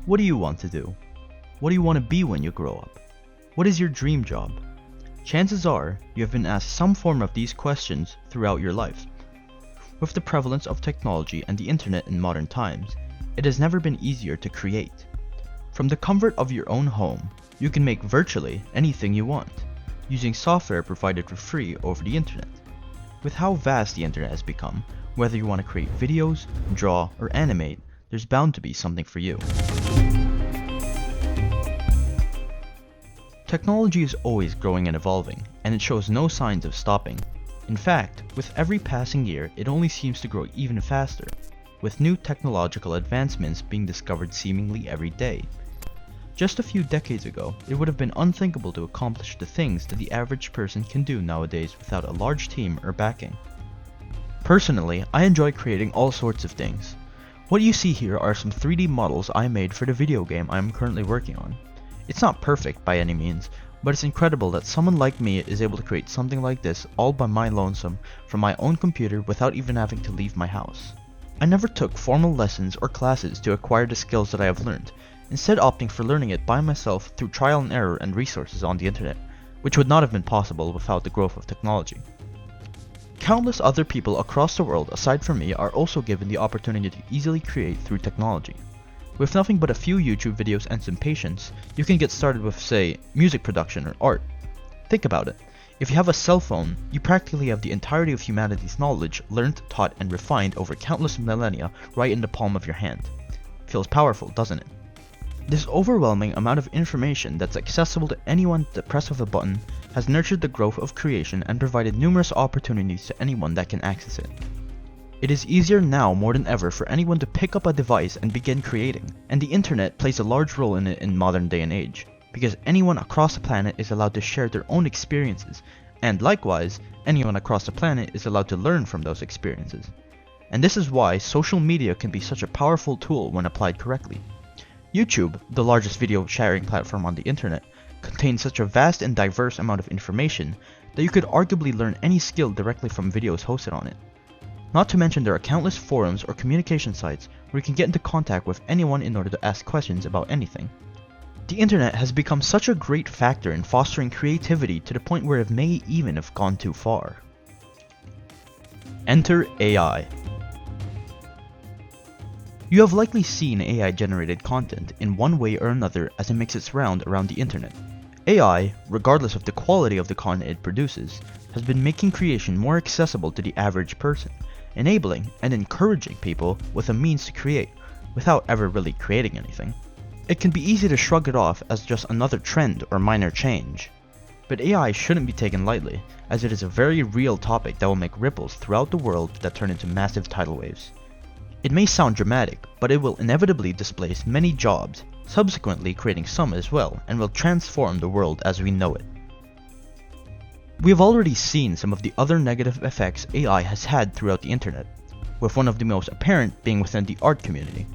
What do you want to do? What do you want to be when you grow up? What is your dream job? Chances are you have been asked some form of these questions throughout your life. With the prevalence of technology and the internet in modern times, it has never been easier to create. From the comfort of your own home, you can make virtually anything you want, using software provided for free over the internet. With how vast the internet has become, whether you want to create videos, draw, or animate, there's bound to be something for you. Technology is always growing and evolving, and it shows no signs of stopping. In fact, with every passing year, it only seems to grow even faster, with new technological advancements being discovered seemingly every day. Just a few decades ago, it would have been unthinkable to accomplish the things that the average person can do nowadays without a large team or backing. Personally, I enjoy creating all sorts of things. What you see here are some 3D models I made for the video game I am currently working on. It's not perfect by any means, but it's incredible that someone like me is able to create something like this all by my lonesome from my own computer without even having to leave my house. I never took formal lessons or classes to acquire the skills that I have learned, instead opting for learning it by myself through trial and error and resources on the internet, which would not have been possible without the growth of technology. Countless other people across the world aside from me are also given the opportunity to easily create through technology. With nothing but a few YouTube videos and some patience, you can get started with, say, music production or art. Think about it. If you have a cell phone, you practically have the entirety of humanity's knowledge learned, taught, and refined over countless millennia right in the palm of your hand. Feels powerful, doesn't it? This overwhelming amount of information that's accessible to anyone at the press of a button has nurtured the growth of creation and provided numerous opportunities to anyone that can access it. It is easier now more than ever for anyone to pick up a device and begin creating, and the internet plays a large role in it in modern day and age, because anyone across the planet is allowed to share their own experiences, and likewise, anyone across the planet is allowed to learn from those experiences. And this is why social media can be such a powerful tool when applied correctly. YouTube, the largest video sharing platform on the internet, contains such a vast and diverse amount of information that you could arguably learn any skill directly from videos hosted on it. Not to mention there are countless forums or communication sites where you can get into contact with anyone in order to ask questions about anything. The internet has become such a great factor in fostering creativity to the point where it may even have gone too far. Enter AI. You have likely seen AI-generated content in one way or another as it makes its round around the internet. AI, regardless of the quality of the content it produces, has been making creation more accessible to the average person, enabling and encouraging people with a means to create, without ever really creating anything. It can be easy to shrug it off as just another trend or minor change. But AI shouldn't be taken lightly, as it is a very real topic that will make ripples throughout the world that turn into massive tidal waves. It may sound dramatic, but it will inevitably displace many jobs, subsequently creating some as well, and will transform the world as we know it. We have already seen some of the other negative effects AI has had throughout the internet, with one of the most apparent being within the art community.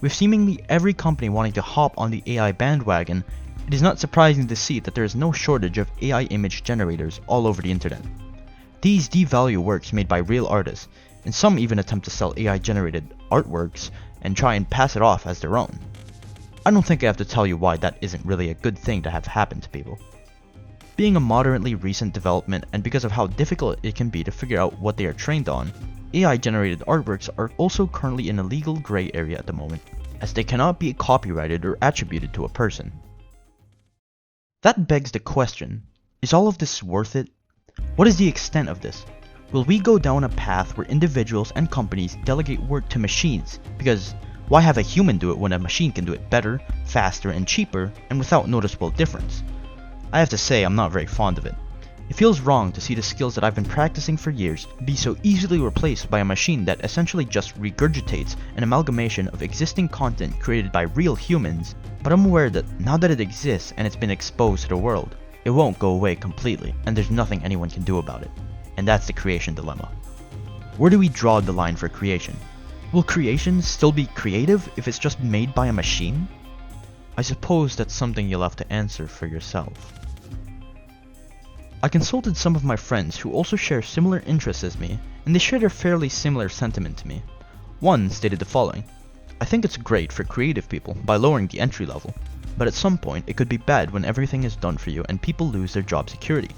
With seemingly every company wanting to hop on the AI bandwagon, it is not surprising to see that there is no shortage of AI image generators all over the internet. These devalue works made by real artists, and some even attempt to sell AI-generated artworks and try and pass it off as their own. I don't think I have to tell you why that isn't really a good thing to have happen to people. Being a moderately recent development and because of how difficult it can be to figure out what they are trained on, AI-generated artworks are also currently in a legal gray area at the moment, as they cannot be copyrighted or attributed to a person. That begs the question, is all of this worth it? What is the extent of this? Will we go down a path where individuals and companies delegate work to machines? Because why have a human do it when a machine can do it better, faster, and cheaper, and without noticeable difference? I have to say I'm not very fond of it. It feels wrong to see the skills that I've been practicing for years be so easily replaced by a machine that essentially just regurgitates an amalgamation of existing content created by real humans, but I'm aware that now that it exists and it's been exposed to the world, it won't go away completely, and there's nothing anyone can do about it. And that's the creation dilemma. Where do we draw the line for creation? Will creation still be creative if it's just made by a machine? I suppose that's something you'll have to answer for yourself. I consulted some of my friends who also share similar interests as me, and they shared a fairly similar sentiment to me. One stated the following: I think it's great for creative people by lowering the entry level, but at some point it could be bad when everything is done for you and people lose their job security,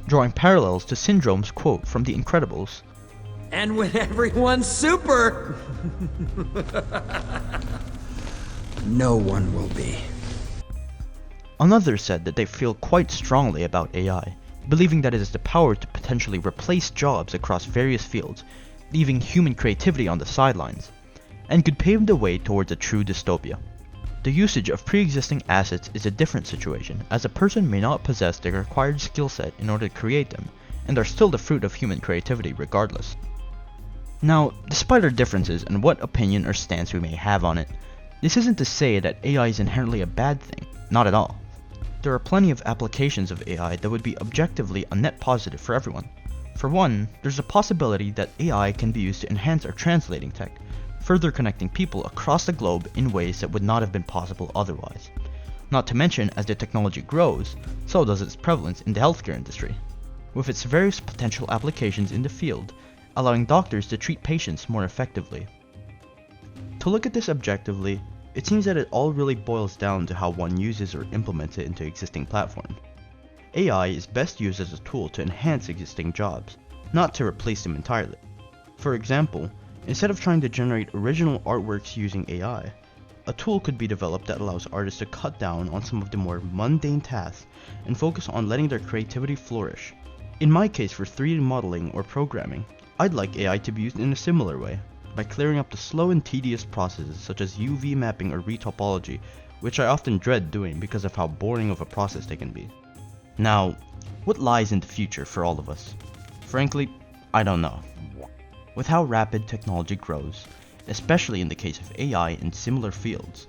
drawing parallels to Syndrome's quote from The Incredibles. And when everyone's super, no one will be. Another said that they feel quite strongly about AI, believing that it has the power to potentially replace jobs across various fields, leaving human creativity on the sidelines, and could pave the way towards a true dystopia. The usage of pre-existing assets is a different situation, as a person may not possess the required skill set in order to create them, and are still the fruit of human creativity regardless. Now, despite our differences and what opinion or stance we may have on it, this isn't to say that AI is inherently a bad thing, not at all. There are plenty of applications of AI that would be objectively a net positive for everyone. For one, there's a possibility that AI can be used to enhance our translating tech, further connecting people across the globe in ways that would not have been possible otherwise. Not to mention, as the technology grows, so does its prevalence in the healthcare industry, with its various potential applications in the field, allowing doctors to treat patients more effectively. To look at this objectively, it seems that it all really boils down to how one uses or implements it into existing platforms. AI is best used as a tool to enhance existing jobs, not to replace them entirely. For example, instead of trying to generate original artworks using AI, a tool could be developed that allows artists to cut down on some of the more mundane tasks and focus on letting their creativity flourish. In my case for 3D modeling or programming, I'd like AI to be used in a similar way, by clearing up the slow and tedious processes such as UV mapping or retopology, which I often dread doing because of how boring of a process they can be. Now, what lies in the future for all of us? Frankly, I don't know. With how rapid technology grows, especially in the case of AI in similar fields,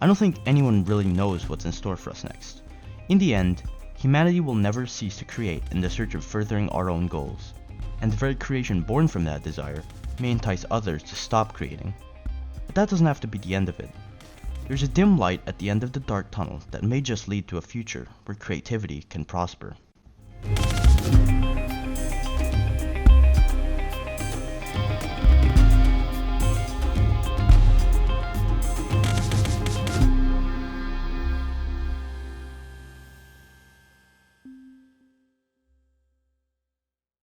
I don't think anyone really knows what's in store for us next. In the end, humanity will never cease to create in the search of furthering our own goals, and the very creation born from that desire may entice others to stop creating. But that doesn't have to be the end of it. There's a dim light at the end of the dark tunnel that may just lead to a future where creativity can prosper.